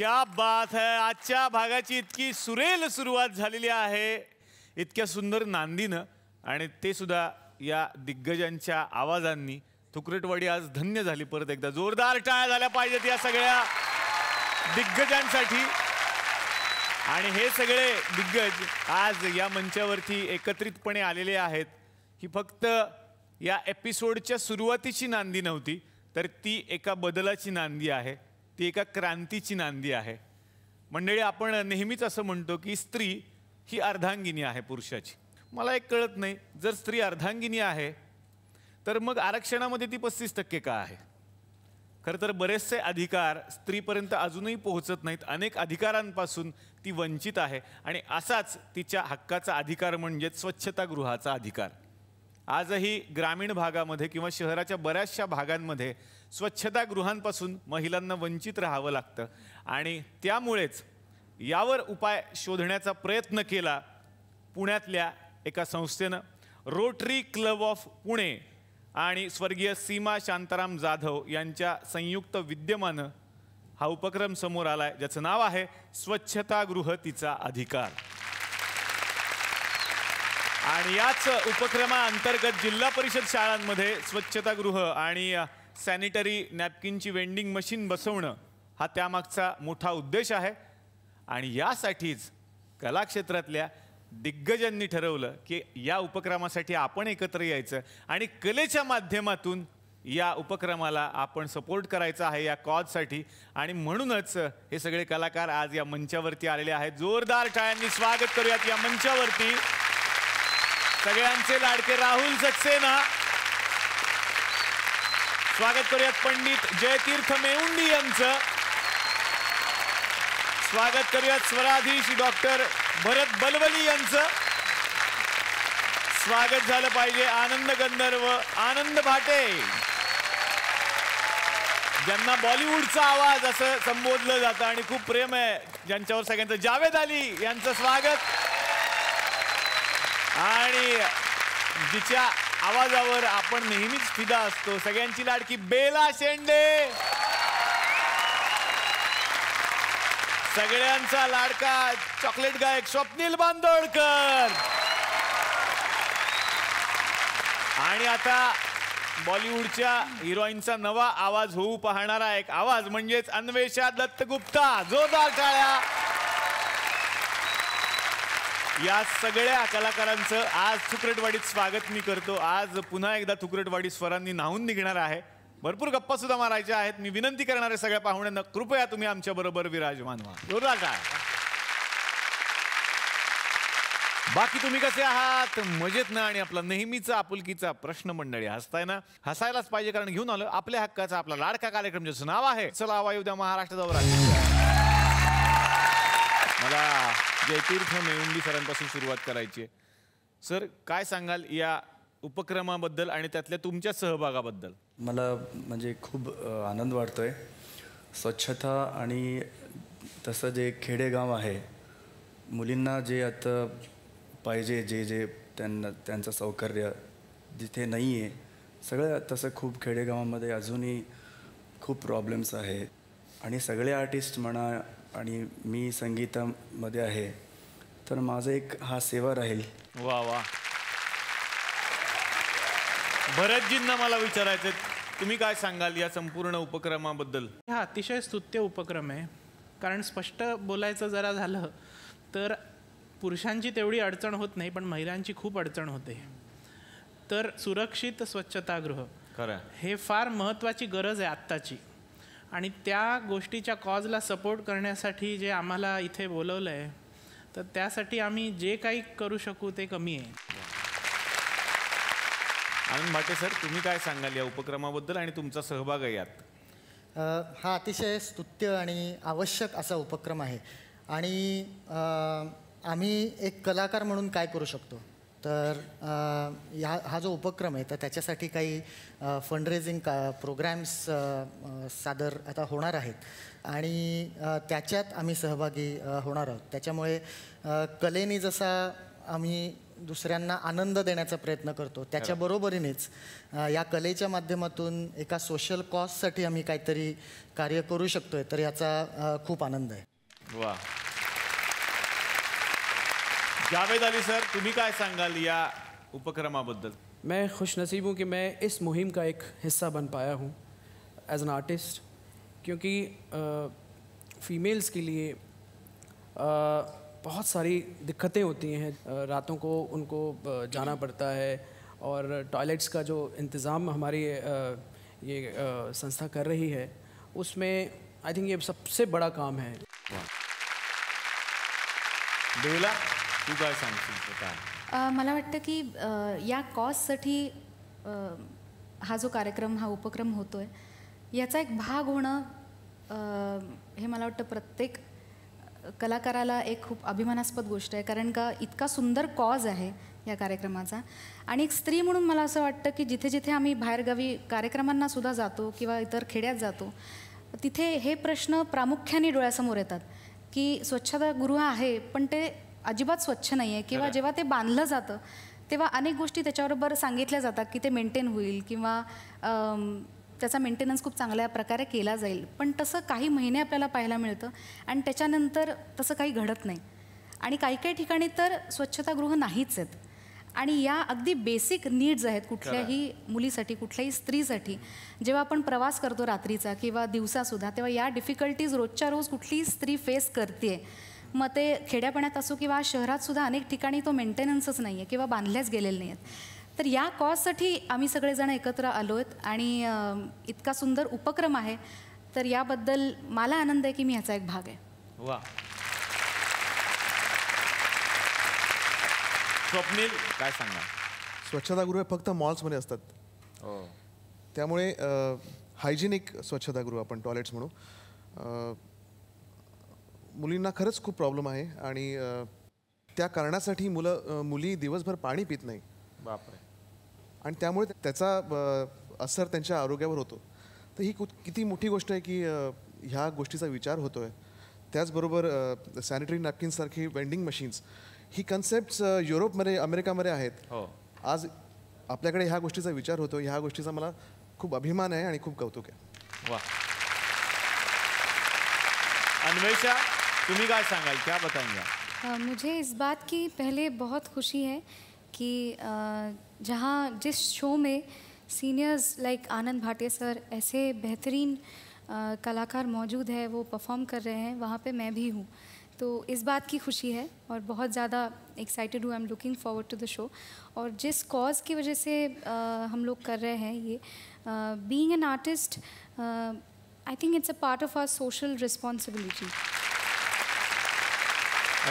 क्या बात है. आजच्या भागाची इतकी सुरेल सुरुवात झालेली आहे इतक्या सुंदर नांदीनं आणि ते सुद्धा या दिग्गजांच्या आवाजांनी. तुकरटवाडी आज धन्य झाली. परत एकदा जोरदार टाळ्या झाल्या पाहिजेत या सगळ्या दिग्गजांसाठी. आणि हे सगळे दिग्गज आज या मंचावरती एकत्रितपणे आलेले आहेत. ही फक्त या एपिसोडच्या सुरुवातीची नांदी नव्हती, तर ती एका बदलाची नांदी आहे, ती एका क्रांतीची नांदी आहे. मंडळी, आपण नेहमीच असं म्हणतो की स्त्री ही अर्धांगिनी आहे पुरुषाची. मला एक कळत नाही, जर स्त्री अर्धांगिनी आहे तर मग आरक्षणामध्ये ती 35% का आहे? खरं तर बरेचसे अधिकार स्त्रीपर्यंत अजूनही पोहोचत नाहीत. अनेक अधिकारांपासून ती वंचित आहे आणि असाच तिच्या हक्काचा अधिकार म्हणजे स्वच्छतागृहाचा अधिकार. आजही ग्रामीण भागामध्ये किंवा शहराच्या बऱ्याचशा भागांमध्ये स्वच्छतागृहांपासून महिलांना वंचित राहावं लागतं आणि त्यामुळेच यावर उपाय शोधण्याचा प्रयत्न केला पुण्यातल्या एका संस्थेनं. रोटरी क्लब ऑफ पुणे आणि स्वर्गीय सीमा शांताराम जाधव यांच्या संयुक्त विद्यमानं हा उपक्रम समोर आलाय, ज्याचं नाव आहे स्वच्छतागृह तिचा अधिकार. आणि याच उपक्रमाअंतर्गत जिल्हा परिषद शाळांमध्ये स्वच्छतागृह आणि सॅनिटरी नॅपकिनची वेंडिंग मशीन बसवणं हा त्यामागचा मोठा उद्देश आहे. आणि यासाठीच कलाक्षेत्रातल्या दिग्गजांनी ठरवलं की या उपक्रमासाठी आपण एकत्र यायचं आणि कलेच्या माध्यमातून या उपक्रमाला आपण सपोर्ट करायचा आहे या कॉजसाठी. आणि म्हणूनच हे सगळे कलाकार आज या मंचावरती आलेले आहेत. जोरदार टाळ्यांनी स्वागत करूयात या मंचावरती सगळ्यांचे लाडके राहुल सक्सेना. स्वागत करूयात पंडित जयतीर्थ मेवुंडी यांचं. स्वागत करूयात स्वराधीश डॉक्टर भरत बलवली यांचं. स्वागत झालं पाहिजे आनंद गंधर्व आनंद भाटे, ज्यांना बॉलिवूडचा आवाज असं संबोधलं जातं आणि खूप प्रेम आहे ज्यांच्यावर सगळ्यांचं. जावेद अली यांचं स्वागत. आणि जिच्या आवाजावर आपण नेहमीच फिदा असतो, सगळ्यांची लाडकी बेला शेंडे. सगळ्यांचा लाडका चॉकलेट गायक स्वप्नील बांदोडकर. आणि आता बॉलिवूडच्या हिरोईनचा नवा आवाज होऊ पाहणारा एक आवाज म्हणजेच अन्वेषा दत्तगुप्ता. जोरदार टाळ्या या सगळ्या कलाकारांचं आज तुकरटवाडीत स्वागत मी करतो. आज पुन्हा एकदा तुकरटवाडी स्वरांनी न्हावून निघणार आहे. भरपूर गप्पा सुद्धा मारायच्या आहेत. मी विनंती करणार आहे सगळ्या पाहुण्यांना, कृपया तुम्ही आमच्या बरोबर विराजमान व्हा. जोरदार टाळ्या. बाकी तुम्ही कसे आहात? मजेत ना? आणि आपला नेहमीचा आपुलकीचा प्रश्न मंडळी, हसताय ना? हसायलाच पाहिजे, कारण घेऊन आलो आपल्या हक्काचा आपला लाडका कार्यक्रम ज्याचं नाव आहे चला हवा येऊ द्या महाराष्ट्र दौरा. मला जयतीर्थ मेवुंडी सरांपासून सुरुवात करायची आहे. सर, काय सांगाल या उपक्रमाबद्दल आणि त्यातल्या तुमच्या सहभागाबद्दल? मला म्हणजे खूप आनंद वाटतोय. स्वच्छता आणि तसं जे खेडेगाव आहे, मुलींना जे आता पाहिजे, जे जे त्यांचं सौकर्य जिथे नाही आहे, सगळं तसं खूप खेडेगावामध्ये अजूनही खूप प्रॉब्लेम्स आहेत. आणि सगळे आर्टिस्ट म्हणा आणि मी संगीतामध्ये आहे, तर माझं एक हा सेवा राहील. वा वा. भरतजींना मला विचारायचं, तुम्ही काय सांगाल या संपूर्ण उपक्रमाबद्दल? हा अतिशय स्तुत्य उपक्रम आहे. कारण स्पष्ट बोलायचं जरा झालं तर पुरुषांची तेवढी अडचण होत नाही, पण महिलांची खूप अडचण होते. तर सुरक्षित स्वच्छतागृह खरं हे फार महत्त्वाची गरज आहे आत्ताची. आणि त्या गोष्टीच्या कॉजला सपोर्ट करण्यासाठी जे आम्हाला इथे बोलवलं आहे, तर त्यासाठी आम्ही जे काही करू शकू ते कमी आहे. आनंद भाटे सर, तुम्ही काय सांगाल या उपक्रमाबद्दल आणि तुमचा सहभाग आहे यात? हा अतिशय स्तुत्य आणि आवश्यक असा उपक्रम आहे. आणि आम्ही एक कलाकार म्हणून काय करू शकतो, तर हा जो उपक्रम आहे तर त्याच्यासाठी काही फंडरेझिंग प्रोग्रॅम्स सादर आता होणार आहेत आणि त्याच्यात आम्ही सहभागी होणार आहोत. त्याच्यामुळे कलेने जसा आम्ही दुसऱ्यांना आनंद देण्याचा प्रयत्न करतो त्याच्या बरोबरीनेच या कलेच्या माध्यमातून एका सोशल कॉजसाठी आम्ही काहीतरी कार्य करू शकतोय तर याचा खूप आनंद आहे. वा. जावेद अली सर, तुम्ही काय सांगाल या उपक्रमाबद्दल? मैं खुशनसीब हूँ कि मैं इस मुहिम का एक हिस्सा बन पाया हूँ एज एन आर्टिस्ट, क्योंकि फीमेल्स के लिए बहुत सारी दिक्कतें होती हैं. रातों को उनको जाना पड़ता है और टॉयलेट्स का जो इंतज़ाम हमारी ये संस्था कर रही है उसमें आई थिंक ये सबसे बड़ा काम है. बेला, तू काय सांगशील? काय मला वाटतं की या कॉजसाठी हा जो कार्यक्रम हा उपक्रम होतो आहे याचा एक भाग होणं हे मला वाटतं प्रत्येक कलाकाराला एक खूप अभिमानास्पद गोष्ट आहे, कारण का इतका सुंदर कॉज आहे या कार्यक्रमाचा. आणि एक स्त्री म्हणून मला असं वाटतं की जिथे जिथे आम्ही बाहेरगावी कार्यक्रमांना सुद्धा जातो किंवा इतर खेड्यात जातो तिथे हे प्रश्न प्रामुख्याने डोळ्यासमोर येतात की स्वच्छतागृह आहे पण ते अजिबात स्वच्छ नाही आहे, किंवा जेव्हा ते बांधलं जातं तेव्हा अनेक गोष्टी त्याच्याबरोबर सांगितल्या जातात की ते मेंटेन होईल किंवा त्याचा मेंटेनन्स खूप चांगल्या प्रकारे केला जाईल, पण तसं काही महिने आपल्याला पाहायला मिळतं आणि त्याच्यानंतर तसं काही घडत नाही. आणि काही काही ठिकाणी तर स्वच्छतागृह नाहीच आहेत. आणि या अगदी बेसिक नीड्स आहेत कुठल्याही मुलीसाठी, कुठल्याही स्त्रीसाठी. जेव्हा आपण प्रवास करतो रात्रीचा किंवा दिवसासुद्धा, तेव्हा या डिफिकल्टीज रोजच्या रोज कुठलीही स्त्री फेस करते. मग ते खेड्यापाड्यात असो किंवा शहरात सुद्धा अनेक ठिकाणी तो मेंटेनन्सच नाही आहे किंवा बांधल्याच गेलेले नाही आहेत. तर या कॉजसाठी आम्ही सगळेजण एकत्र आलो आहेत आणि इतका सुंदर उपक्रम आहे, तर याबद्दल मला आनंद आहे की मी ह्याचा एक भाग आहे. वा. स्वप्नील, काय सांगा? स्वच्छतागृह फक्त मॉल्समध्ये असतात. हो. त्यामुळे हायजिनिक स्वच्छतागृह आपण टॉयलेट्स म्हणू, मुलींना खरंच खूप प्रॉब्लेम आहे आणि त्या कारणासाठी मुली दिवसभर पाणी पित नाही. बापरे. आणि त्यामुळे त्याचा असर त्यांच्या आरोग्यावर होतो. तर ही किती मोठी गोष्ट आहे की ह्या गोष्टीचा विचार होतो आहे. त्याचबरोबर सॅनिटरी नॅपकिन्ससारखी वेंडिंग मशीन्स, ही कन्सेप्ट्स युरोपमध्ये, अमेरिकामध्ये आहेत. हो. आज आपल्याकडे ह्या गोष्टीचा विचार होतो. ह्या गोष्टीचा मला खूप अभिमान आहे आणि खूप कौतुक आहे. वा. अन्वेषा, तुम्ही काय सांगाल? क्या बताएंगे? मुझे इस बात की पहले बहुत खुशी है कि जहाँ जिस शो में सीनियर्स लाइक आनंद भाटिया सर ऐसे बेहतरीन कलाकार मौजूद है, वो परफॉर्म कर रहे हैं, वहाँ पे मैं भी हूँ. तो इस बात की खुशी है और बहुत ज़्यादा एक्साइटेड हूँ. I am looking forward to the show. और जिस कॉज की वजह से हम लोग कर रहे हैं ये, being an artist, I think it's a part of our social responsibility.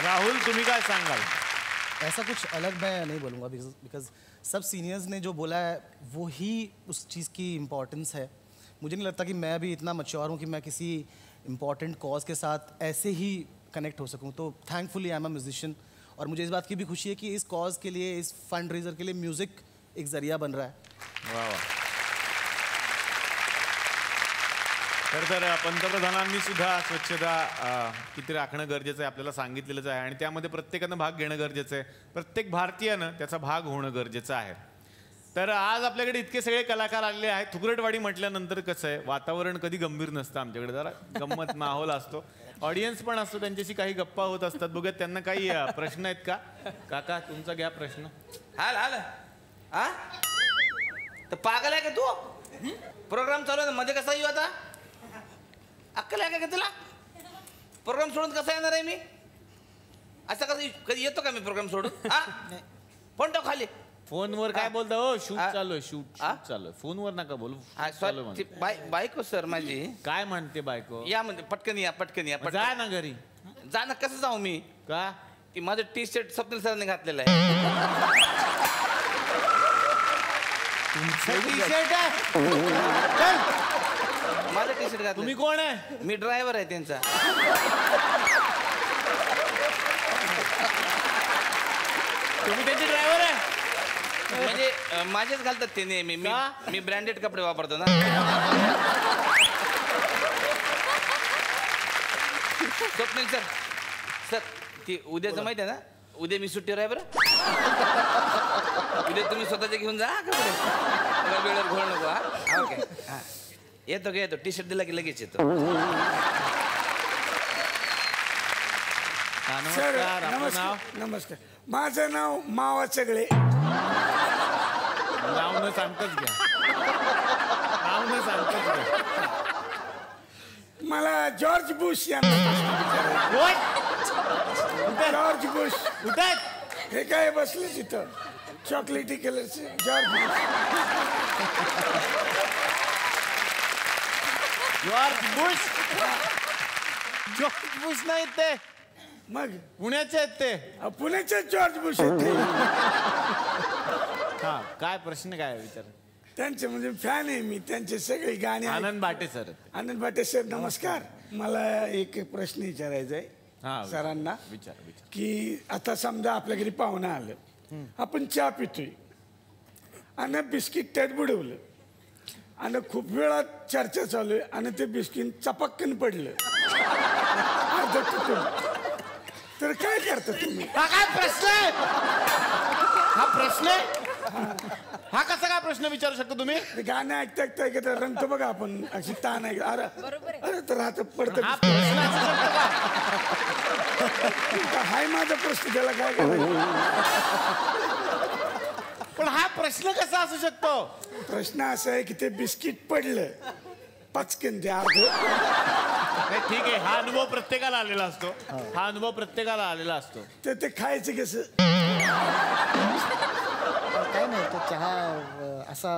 Rahul, तुम्ही काय सांगाल? ऐसा कुछ अलग मैं नहीं बोलूँगा बिकॉज सब सीनियर्स ने जो बोला है वो ही उस चीज़ की इम्पोर्टेंस है. मुझे नहीं लगता कि मैं भी इतना मैच्योर हूँ कि मैं किसी इम्पोर्टेंट कॉज के साथ ऐसे ही कनेक्ट हो सकूँ. तो thankfully I am a musician और मुझे इस बात की भी खुशी है कि इस कॉज के लिए, इस फंड रेजर के लिए म्यूज़िक एक ज़रिया बन रहा है. वा वा. तर पंतप्रधानांनी सुद्धा स्वच्छता किती राखणं गरजेचं आहे आपल्याला सांगितलेलंच आहे आणि त्यामध्ये प्रत्येकानं भाग घेणं गरजेचं आहे. प्रत्येक भारतीयानं त्याचा भाग होणं गरजेचं आहे. तर आज आपल्याकडे इतके सगळे कलाकार आलेले आहेत. थुकरटवाडी म्हटल्यानंतर कसं आहे, वातावरण कधी गंभीर नसतं आमच्याकडे, जरा गंमत माहोल असतो, ऑडियन्स पण असतो, त्यांच्याशी काही गप्पा होत असतात. बघूयात त्यांना काही प्रश्न आहेत का. काका, तुमचा घ्या प्रश्न. हाल हाल हा तर पागल आहे का तू? प्रोग्राम चालू आहे मध्ये कसा येऊ आता? अक्कल आहे का तुला? प्रोग्राम सोडून कसा येणार आहे मी? असं कसं कधी येतो का मी प्रोग्राम सोडून? हा, फोन टाक खाली. फोनवर काय बोलता हो? शूट चालू आहे, शूट चालू आहे. फोनवर नका बोलू. बायको सर माझी काय म्हणते बायको? या म्हणते पटकन या, पटकन या. जा ना घरी. जा ना. कसं जाऊ मी? का? ती माझं टी शर्ट स्वप्नील सरांनी घातलेलं आहे. टी शर्ट आहे? माझं टी शर्ट घातलं. तुम्ही कोण आहे? मी ड्रायव्हर आहे त्यांचा. तुम्ही त्यांचे ड्रायव्हर आहे? म्हणजे माझेच घालतात ते नेहमी. मी ब्रँडेड कपडे वापरतो ना. स्वप्नील सर, सर ती उद्याचं माहिती आहे ना, उद्या मी सुट्टीवर आहे बरं. उद्या तुम्ही स्वतःचे घेऊन जा कपडे. वेळेवर घोळ नको. हा ओके. हा येतो येतो. टी शर्ट दिला की लगेच येतो. नमस्कार. आपलं नाव? नमस्कार. माझं नाव मावा चगळे. नाव न सांगताच घ्या. नाव न सांगताच घ्या. मला जॉर्ज बुश यांना जॉर्ज बुश कुठे आहेत? हे काय बसले तिथं चॉकलेटी कलरचे George Bush. George Bush. George Bush नाही ते, मग पुण्याचे आहेत ते. पुण्याचे जॉर्ज बुश आहेत ते. हा काय प्रश्न काय आहे विचार. त्यांचे म्हणजे फॅन आहे मी. त्यांचे सगळे गाणे आनंद भाटे सर. आनंद भाटे सर नमस्कार. मला एक प्रश्न विचारायचा हा, आहे सरांना. विचार विचार. की आता समजा आपल्या घरी पाहुणं आलं, आपण चहा पितोय आणि बिस्किट त्यात बुडवलं आणि खूप वेळात चर्चा चालू आहे आणि ते बिस्किट चपक्कन पडलं अर्ध तुटून, तर काय करता तुम्ही? हा काय प्रश्न आहे? हा प्रश्न आहे? हा कसा काय प्रश्न विचारू शकतो तुम्ही? ते गाणं ऐकता ऐकता ऐकता रंगतो बघा आपण अशी ताण आहे. अरे अरे तर आता पडतं. हा प्रश्न असू शकतो का? हाय माझा प्रश्न, त्याला काय करायचं? पण हा प्रश्न कसा असू शकतो? प्रश्न असा आहे की ते बिस्किट पडलं पचकन ते अर्ध. नाही, ठीक आहे. हा अनुभव प्रत्येकाला आलेला असतो. हा अनुभव प्रत्येकाला आलेला असतो. तर ते खायचं कसं? काय नाही, तो चहा असा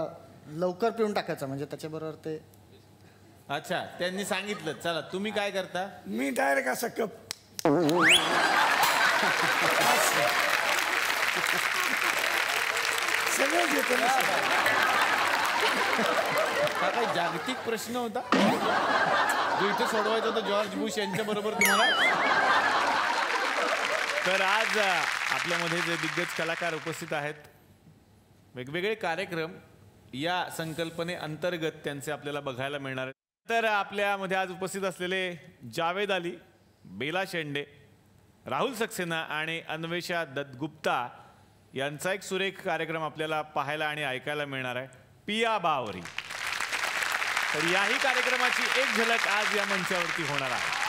लवकर पिऊन टाकायचा, म्हणजे त्याच्याबरोबर ते. अच्छा, त्यांनी सांगितलं. चला, तुम्ही काय करता? मी डायरेक्ट असा कप. सगळं घेतो ना. हा काही जागतिक प्रश्न होता जो इथे सोडवायचा होता जॉर्ज बुश यांच्या बरोबर तुम्हाला. तर आज आपल्यामध्ये जे दिग्गज कलाकार उपस्थित आहेत, वेगवेगळे कार्यक्रम या संकल्पने अंतर्गत त्यांचे आपल्याला बघायला मिळणार आहेत. तर आपल्यामध्ये आज उपस्थित असलेले जावेद अली, बेला शेंडे, राहुल सक्सेना आणि अन्वेषा दत्तगुप्ता यांचा एक सुरेख कार्यक्रम आपल्याला पाहायला आणि ऐकायला मिळणार आहे, पिया बावरी. तर याही कार्यक्रमाची एक झलक आज या मंचावरती होणार आहे.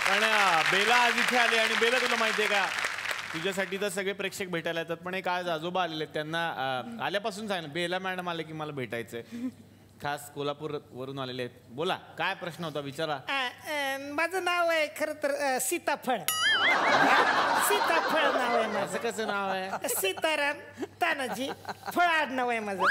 पण बेला आज इथे आले आणि बेला तुला माहितीये का तुझ्यासाठी तर सगळे प्रेक्षक भेटायला येतात पण एक आज आजोबा आलेले आहेत. त्यांना आल्यापासून सांगितलं बेला मॅडम आले की मला भेटायचंय. खास कोल्हापूर वरून आलेले आहेत. बोला काय प्रश्न होता विचारा. माझं नाव आहे खरं तर सीताफळ. सीताफळ नाव आहे माझं. असं कसं नाव आहे. सीताराम तानाजी फळ आडनाव आहे माझं.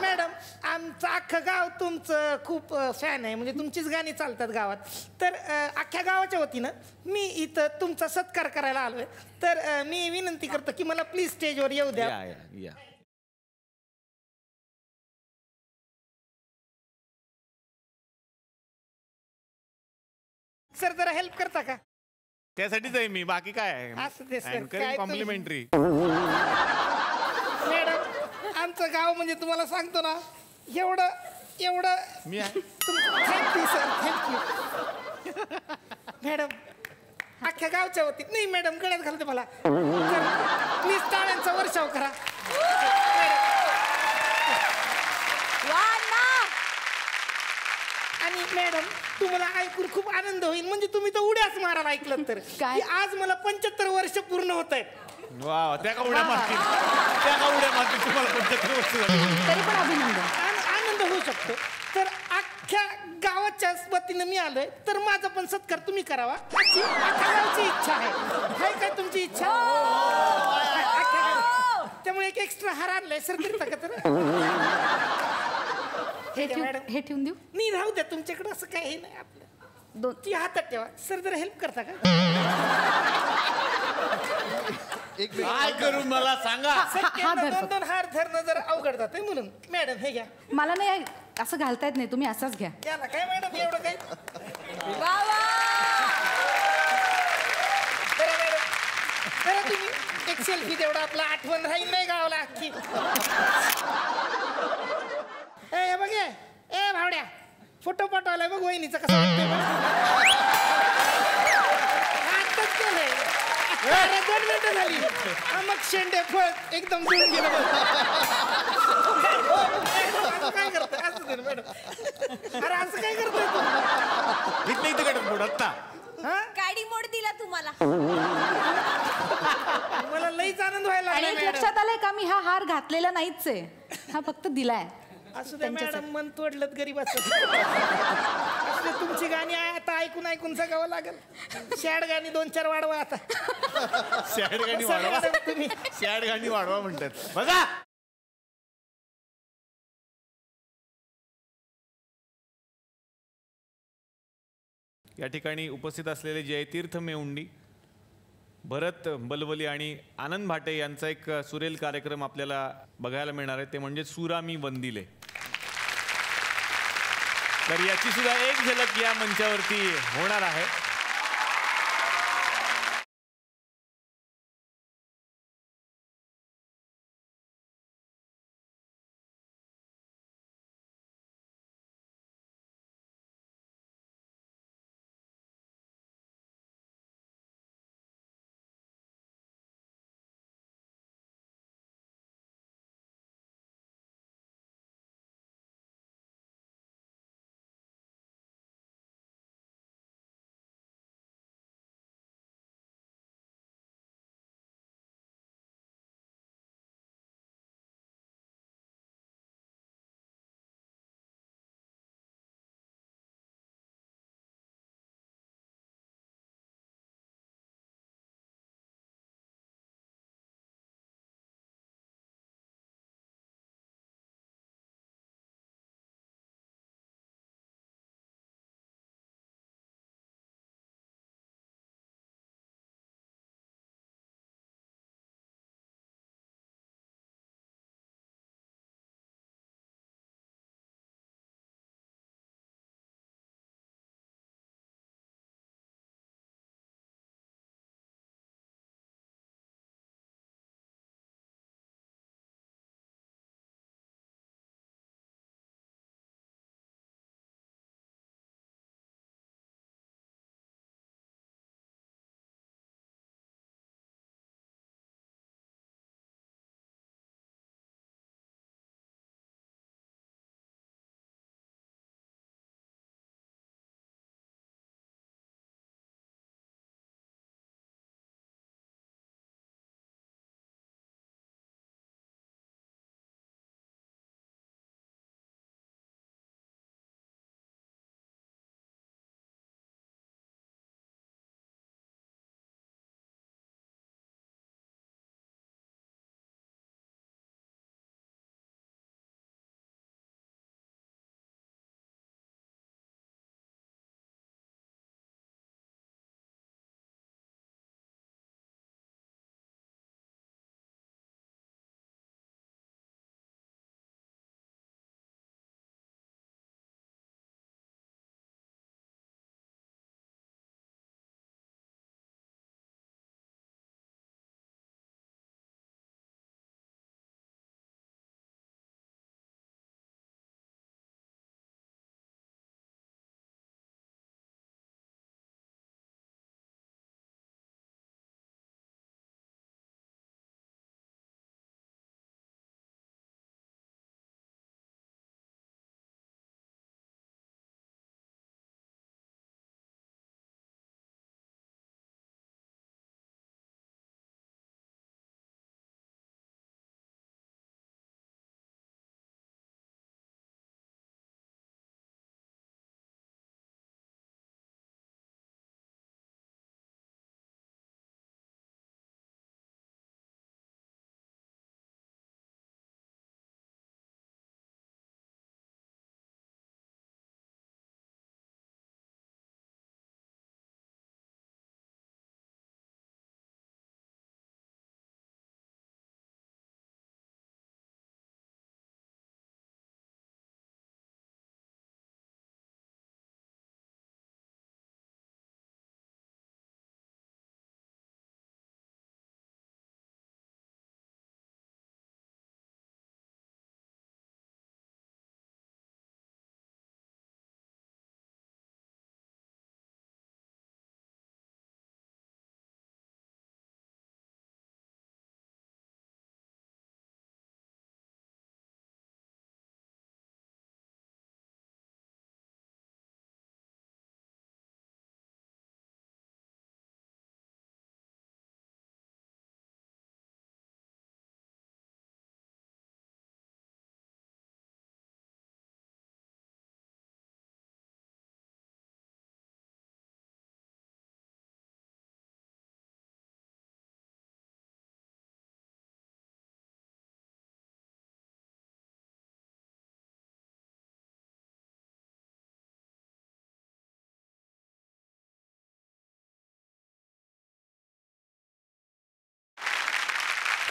मॅडम आमचं अख्खं गाव तुमचं खूप फॅन आहे म्हणजे तुमचीच गाणी चालतात गावात. तर अख्ख्या गावाच्या वतीनं मी इथं तुमचा सत्कार करायला आलोय. तर मी विनंती करतो की मला प्लीज स्टेजवर येऊ द्या. या सर जरा हेल्प करता का. त्यासाठीच आहे मी बाकी काय आहे. असं ते सर, Anchoring काय तुम्ही- कॉम्प्लिमेंटरी. मॅडम आमचं गाव म्हणजे तुम्हाला सांगतो ना एवढं मी आहे. Thank you sir thank you. मॅडम अख्ख्या गावच्या वतीत नाही मॅडम गळ्यात घालते मला. प्लीज टाळ्यांचा वर्षाव करा. आणि मॅडम तुम्हाला ऐकून खूप आनंद होईल म्हणजे तुम्ही तर उड्याच मारायला ऐकलं तर काय? की आज मला 75 वर्ष पूर्ण होत आहेत. वा त्या का उड्या मारतील. त्या का उड्या मारतील तुम्हाला 75 वर्ष झाली. तरी पण अभिनंदन. आनंद होऊ शकतो. तर अख्ख्या गावाच्या वतीनं मी आलोय तर माझा पण सत्कार तुम्ही करावा अशी अख्ख्या गावची इच्छा आहे. आहे काय तुमची इच्छा. अख्ख्या गाव- त्यामुळे एक एक्स्ट्रा हार आणलाय सर करता का तर. हे ठेवून देऊ. नाही राहू द्या तुमच्याकडे असं काही नाही आपलं. दोन ती हातात ठेवा सर जरा हेल्प करता का. काय करू मला सांगा. सर, हा धर दोन फक्त. दोन हार धरणं जरा अवघड जाते म्हणून मॅडम हे घ्या. मला नाही असं घालता येत नाही तुम्ही असाच घ्या. घ्या ना काय मॅडम एवढं काय. बरं मॅडम बरं तुम्ही एक सेल्फी तेवढा आपला आठवण राहील नाही गावाला अख्खी. ए बघ ए भावड्या फोटो पाठवलाय बघ वहिनीचा कसा वाटतोय बघ. आत्ताच केलंय. अरे 2 मिनिटं झाली. मग शेंडे फळ एकदम जुळून गेलं बघ. असं काय करतोय असं दे ना मॅडम. अरे असं काय करतोय तू. इथलं इथं कडक बोट आत्ता. गाडी मोड दिला तुम्हाला. मला लईच आनंद व्हायला आणि लागलाय एक मॅडम. लक्षात आलंय का मी हा हार घातलेला नाहीच आहे. हा फक्त दिलाय. असू द्या मॅडम मन तोडलं गरीबाचं. असू द्या, तुमची गाणी आता ऐकून जगावं लागेल. शॅड गाणी 2-4 वाढवा आता. सॅड गाणी वाढवा. तुम्ही सॅड गाणी वाढवा म्हणतात. बघा या ठिकाणी उपस्थित असलेले जयतीर्थ मेउंडी, भरत बलवली आणि आनंद भाटे यांचा एक सुरेल कार्यक्रम आपल्याला बघायला मिळणार आहे. ते म्हणजे सुरा मी वंदिले. तर याची सुद्धा एक झलक या मंचावरती होणार आहे.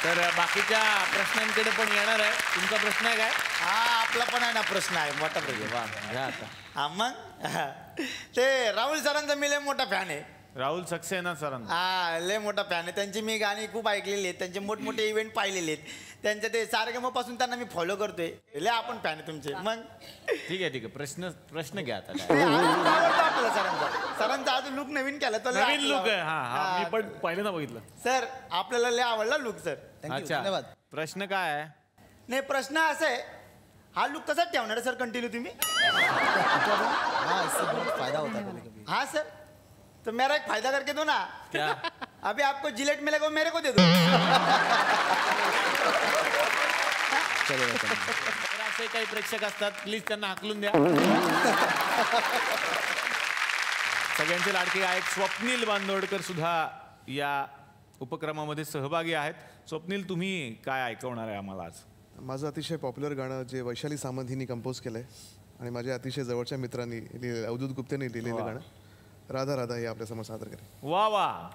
तर बाकीच्या प्रश्नांकडे पण येणार आहे. तुमचा प्रश्न आहे काय? हा आपला पण आहे ना प्रश्न आहे मोठा प्रश्न. वा घ्या आता. हा मग ते राहुल सरांचा मी लय मोठा फॅन आहे. राहुल सक्सेना सरांचा. हा लय मोठा फॅन आहे. त्यांची मी गाणी खूप ऐकलेली आहेत. त्यांचे मोठमोठे इव्हेंट पाहिलेले आहेत. त्यांच्या ते सारेगमपासून त्यांना मी फॉलो करतोय. लय आपण फॅन आहे तुमचे. मग ठीक आहे प्रश्न घ्या आता. आपला सरांचा अजून लुक नवीन केला तो नवीन लुक आहे. हा मी पण पहिल्यांदा बघितलं. सर आपल्याला लय आवडला लुक सर. अच्छा धन्यवाद. प्रश्न काय आहे? नाही प्रश्न असा आहे हा लुक कसा ठेवणार सर कंटिन्यू तुम्ही? हाँ इससे बहुत फायदा होता है कभी कभी. हाँ सर तो मेरा एक फायदा करके दो ना. क्या? अभी आपको जिलेट मिलेगा मेरे को दे दो. तर असे काही प्रेक्षक असतात प्लीज त्यांना हाकलून द्या. सगळ्यांचे लाडके गायक स्वप्नील बांदोडकर सुद्धा या उपक्रमामध्ये सहभागी आहेत. स्वप्नील तुम्ही काय ऐकवणार आहे आम्हाला आज? माझं अतिशय पॉप्युलर गाणं जे वैशाली सामंत हिने कंपोज केलं आहे आणि माझ्या अतिशय जवळच्या मित्रांनी लिहिलेलं, अवधूत गुप्तेने लिहिलेलं गाणं राधा राधा हे आपल्यासमोर सादर करेल. वा वा.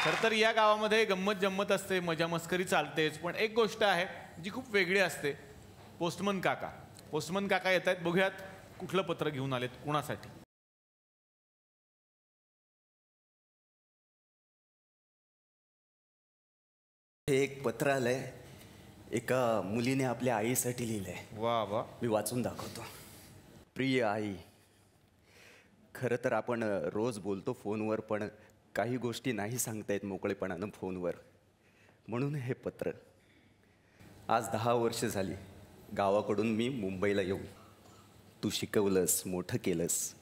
खरं तर या गावामध्ये गंमत जम्मत असते, मजा मस्करी चालतेच, पण एक गोष्ट आहे जी खूप वेगळी असते. पोस्टमन काका येत आहेत. बघूयात कुठलं पत्र घेऊन आलेत, कुणासाठी. एक पत्र आलंय, एका मुलीने आपल्या आईसाठी लिहिलंय. वा वा. मी वाचून दाखवतो. प्रिय आई, खरं तर आपण रोज बोलतो फोनवर, पण काही गोष्टी नाही सांगता येत मोकळेपणानं फोनवर, म्हणून हे पत्र. आज 10 वर्ष झाली गावाकडून मी मुंबईला येऊन. तू शिकवलंस, मोठं केलंस.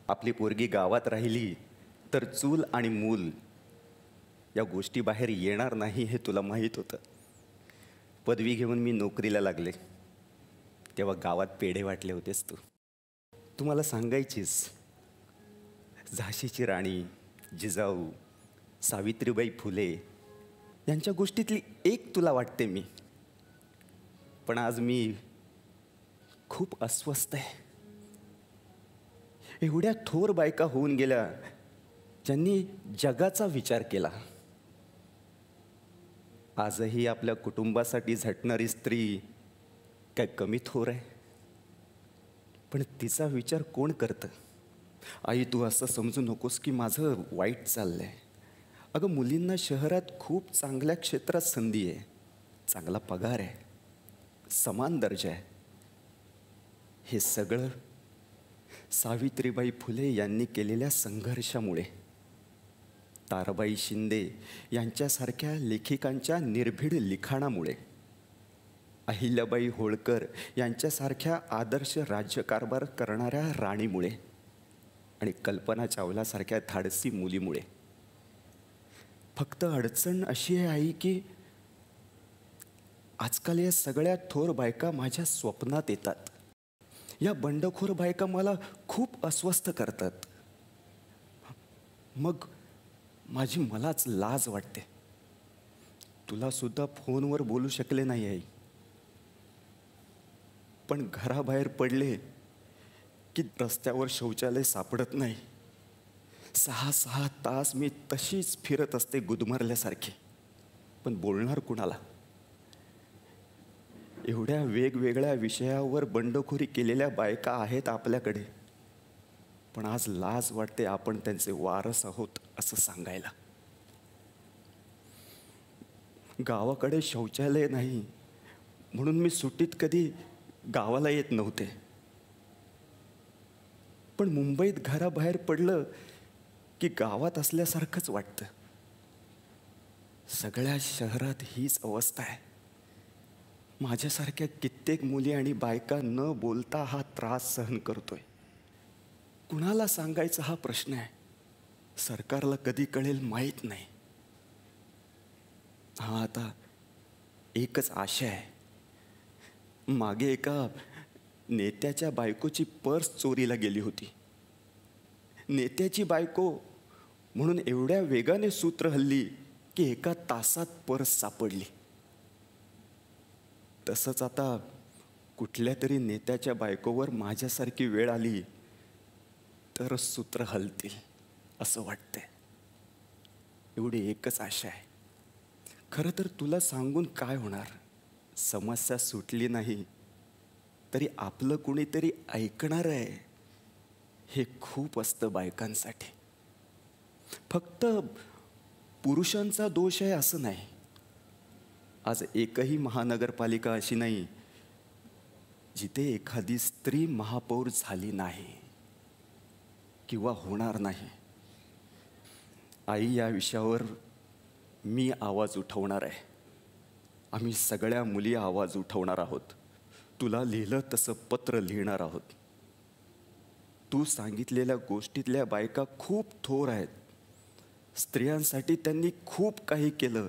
आपली पोरगी गावात राहिली तर चूल आणि मूल या गोष्टी बाहेर येणार नाही हे तुला माहीत होतं. पदवी घेऊन मी नोकरीला लागले तेव्हा गावात पेढे वाटले होतेस तू. मला सांगायचीस, झाशीची राणी, जिजाऊ, सावित्रीबाई फुले यांच्या गोष्टीतली एक तुला वाटते मी. पण आज मी खूप अस्वस्थ आहे. एवढ्या थोर बायका होऊन गेल्या ज्यांनी जगाचा विचार केला. आजही आपल्या कुटुंबासाठी झटणारी स्त्री काय कमी थोर आहे? पण तिचा विचार कोण करतं? आई, तू असं समजू नकोस की माझं वाईट चाललंय. अगं, मुलींना शहरात खूप चांगल्या क्षेत्रात संधी आहे, चांगला पगार आहे, समान दर्जा आहे. हे सगळं सावित्रीबाई फुले यांनी केलेल्या संघर्षामुळे, ताराबाई शिंदे यांच्यासारख्या लेखिकांच्या निर्भीड लिखाणामुळे, अहिल्याबाई होळकर यांच्यासारख्या आदर्श राज्यकारभार करणाऱ्या राणीमुळे आणि कल्पना चावलासारख्या धाडसी मुलीमुळे. फक्त अडचण अशी आहे आई की आजकाल या सगळ्या थोर बायका माझ्या स्वप्नात येतात. या बंडखोर बायका मला खूप अस्वस्थ करतात. मग माझी मलाच लाज वाटते. तुला सुद्धा फोनवर बोलू शकले नाही आई. पण घराबाहेर पडले की रस्त्यावर शौचालय सापडत नाही. 6 तास मी तशीच फिरत असते गुदमरल्यासारखी. पण बोलणार कुणाला? एवढ्या वेगवेगळ्या विषयावर बंडखोरी केलेल्या बायका आहेत आपल्याकडे, पण आज लाज वाटते आपण त्यांचे वारस आहोत असं सांगायला. गावाकडे शौचालय नाही म्हणून मी सुट्टीत कधी गावाला येत नव्हते. पण मुंबईत घराबाहेर पडलं की गावात असल्यासारखंच वाटतं. सगळ्या शहरात हीच अवस्था आहे. माझ्यासारख्या कित्येक मुली आणि बायका न बोलता हा त्रास सहन करतोय. कुणाला सांगायचा हा प्रश्न आहे. सरकारला कधी कळेल माहीत नाही. हा, आता एकच आशा आहे. मागे एका नेत्याच्या बायकोची पर्स चोरीला गेली होती. नेत्याची बायको म्हणून एवढ्या वेगाने सूत्र हल्ली की एका तासात पर्स सापडली. तसंच आता कुठल्या तरी नेत्याच्या बायकोवर माझ्यासारखी वेळ आली तर सूत्र हलतील असं वाटतंय. एवढी एकच आशा आहे. खरं तर तुला सांगून काय होणार? समस्या सुटली नाही तरी आपलं कुणीतरी ऐकणार आहे हे खूप असतं बायकांसाठी. फक्त पुरुषांचा दोष आहे असं नाही. आज एकही महानगरपालिका अशी नाही जिथे एखादी स्त्री महापौर झाली नाही किंवा होणार नाही. आई, या विषयावर मी आवाज उठवणार आहे. आम्ही सगळ्या मुली आवाज उठवणार आहोत. तुला लिहिलं तसं पत्र लिहिणार आहोत. तू सांगितलेल्या गोष्टीतल्या बायका खूप थोर आहेत. स्त्रियांसाठी त्यांनी खूप काही केलं.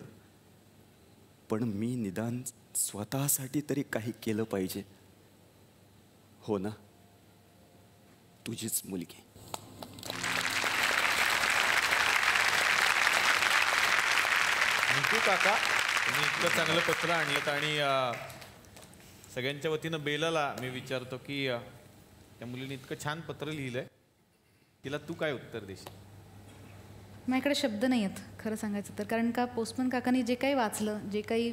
पण मी निदान स्वतःसाठी तरी काही केलं पाहिजे. हो ना? तुझीच मुलगी. निकू काका, तुम्ही इतकं चांगलं पत्र आणलं आणि सगळ्यांच्या वतीनं बेलाला मी विचारतो की त्या मुलीने इतकं छान पत्र लिहिलंय, तिला तू काय उत्तर देशील? माझ्याकडे शब्द नाही आहेत खरं सांगायचं तर. कारण का पोस्टमन काकांनी जे काही वाचलं, जे काही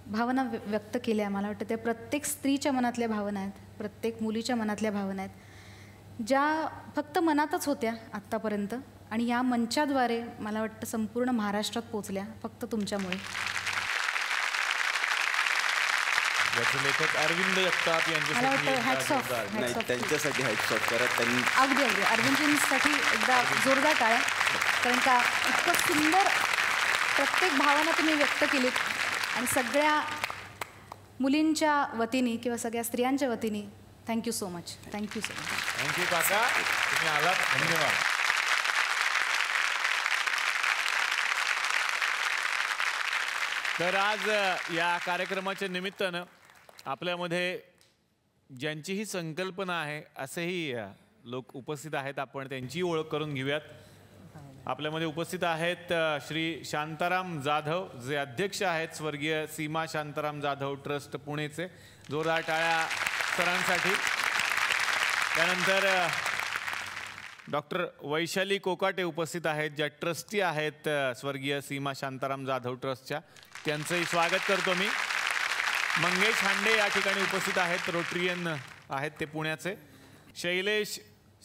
भावना व्यक्त केल्या, मला वाटतं त्या प्रत्येक स्त्रीच्या मनातल्या भावना आहेत, प्रत्येक मुलीच्या मनातल्या भावना आहेत, ज्या फक्त मनातच होत्या आत्तापर्यंत आणि या मंचाद्वारे मला वाटतं संपूर्ण महाराष्ट्रात पोचल्या फक्त तुमच्यामुळे. याचे लेखक अरविंद जगताप यांच्यासाठी त्यांच्यासाठी हॅट्सऑफ करा. त्यांनी अगदी अगदी अरविंदजींसाठी एकदा जोरदार टाळ्या. कारण का इतकं सुंदर प्रत्येक भावना तुम्ही व्यक्त केलीत आणि सगळ्या मुलींच्या वतीने किंवा सगळ्या स्त्रियांच्या वतीने thank you so much. Thank you so much. Thank you काका, तुम्ही आलात. धन्यवाद. तर आज या कार्यक्रमाच्या निमित्तानं आपल्यामध्ये ज्यांचीही संकल्पना आहे असेही लोक उपस्थित आहेत. आपण त्यांची ओळख करून घेऊयात. आपल्यामध्ये उपस्थित आहेत श्री शांताराम जाधव, जे अध्यक्ष आहेत स्वर्गीय सीमा शांताराम जाधव ट्रस्ट पुणेचे. जोरदार टाळ्या सरांसाठी. त्यानंतर डॉक्टर वैशाली कोकाटे उपस्थित आहेत, ज्या ट्रस्टी आहेत स्वर्गीय सीमा शांताराम जाधव ट्रस्टच्या. त्यांचंही स्वागत करतो मी. मंगेश हांडे या ठिकाणी उपस्थित आहेत, रोटरियन आहेत ते पुण्याचे. शैलेश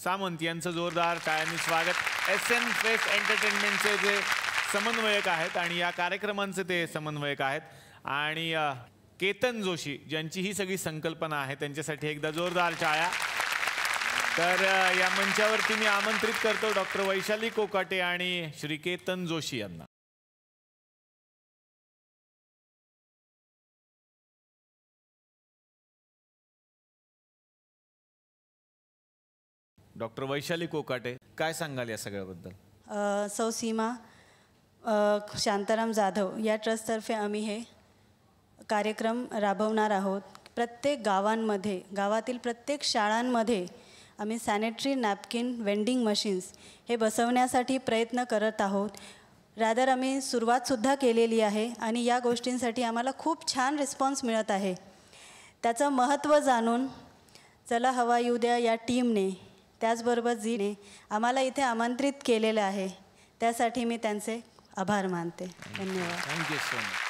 सामंत यांचं जोरदार टाळ्यांनी स्वागत. SN फेस्ट एंटरटेनमेंटचे जे समन्वयक आहेत आणि या कार्यक्रमांचे ते समन्वयक आहेत. आणि केतन जोशी ज्यांची ही सगळी संकल्पना आहे, त्यांच्यासाठी एकदा जोरदार टाळ्या. तर या मंचावरती मी आमंत्रित करतो डॉक्टर वैशाली कोकाटे आणि श्री केतन जोशी यांना. डॉक्टर वैशाली कोकाटे, काय सांगाल या सगळ्याबद्दल? सौ सीमा शांताराम जाधव या ट्रस्टतर्फे आम्ही हे कार्यक्रम राबवणार आहोत. प्रत्येक गावांमध्ये, गावातील प्रत्येक शाळांमध्ये आम्ही सॅनिटरी नॅपकिन वेंडिंग मशीन्स हे बसवण्यासाठी प्रयत्न करत आहोत. रादर आम्ही सुरुवातसुद्धा केलेली आहे आणि या गोष्टींसाठी आम्हाला खूप छान रिस्पॉन्स मिळत आहे. त्याचं महत्त्व जाणून चला हवा येऊ द्या या टीमने, त्याचबरोबर झीने आम्हाला इथे आमंत्रित केलेलं आहे, त्यासाठी मी त्यांचे आभार मानते. धन्यवाद. Thank you so much.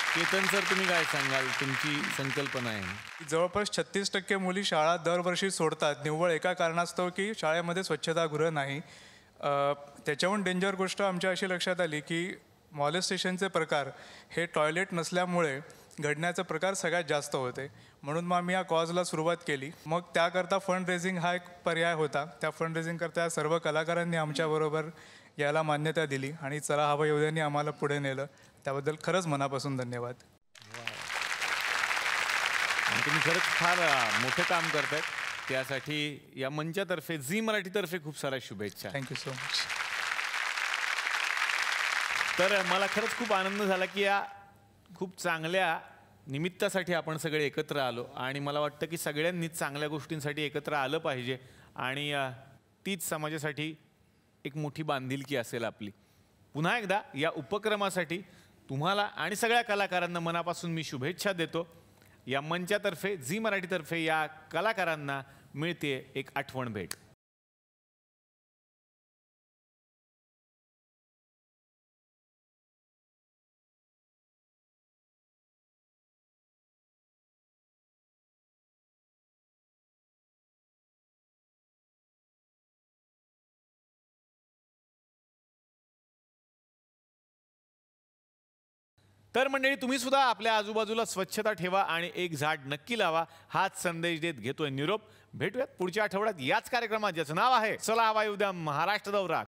Ketan sir, तुम्ही काय सांगाल? तुमची संकल्पना आहे. जवळपास 36% मुली शाळा दरवर्षी सोडतात निव्वळ एका कारणास्तव की शाळेमध्ये स्वच्छतागृह नाही. त्याच्याहून डेंजर गोष्ट आमच्या अशी लक्षात आली की मॉलेस्टेशनचे प्रकार हे टॉयलेट नसल्यामुळे घडण्याचे प्रकार सगळ्यात जास्त होते. म्हणून मग आम्ही या कॉजला सुरुवात केली. मग त्याकरता फंड रेझिंग हा एक पर्याय होता. त्या फंड रेझिंगकरता सर्व कलाकारांनी आमच्याबरोबर याला मान्यता दिली आणि चला हवा येऊ द्यानी आम्हाला पुढे नेलं. त्याबद्दल खरंच मनापासून धन्यवाद. आणि तुम्ही खरंच फार मोठं काम करतायत, त्यासाठी या मंचातर्फे झी मराठीतर्फे खूप साऱ्या शुभेच्छा. Thank you so much. तर मला खरंच खूप आनंद झाला की या खूप चांगल्या निमित्तासाठी आपण सगळे एकत्र आलो आणि मला वाटतं की सगळ्यांनीच चांगल्या गोष्टींसाठी एकत्र आलं पाहिजे आणि तीच समाजासाठी एक मोठी बांधिलकी असेल आपली. पुन्हा एकदा या उपक्रमासाठी तुम्हाला आणि सगळ्या कलाकारांना मनापासून मी शुभेच्छा देतो. या मंचातर्फे झी मराठीतर्फे या कलाकारांना मिळते एक आठवण भेट. तर मंडळी, तुम्ही सुद्धा आपल्या आजूबाजूला स्वच्छता ठेवा आणि एक झाड नक्की लावा, हाच संदेश देत घेतोय निरोप. भेटूयात पुढच्या आठवड्यात याच कार्यक्रमात, ज्याचं नाव आहे चला हवा येऊ द्या महाराष्ट्र दौरा.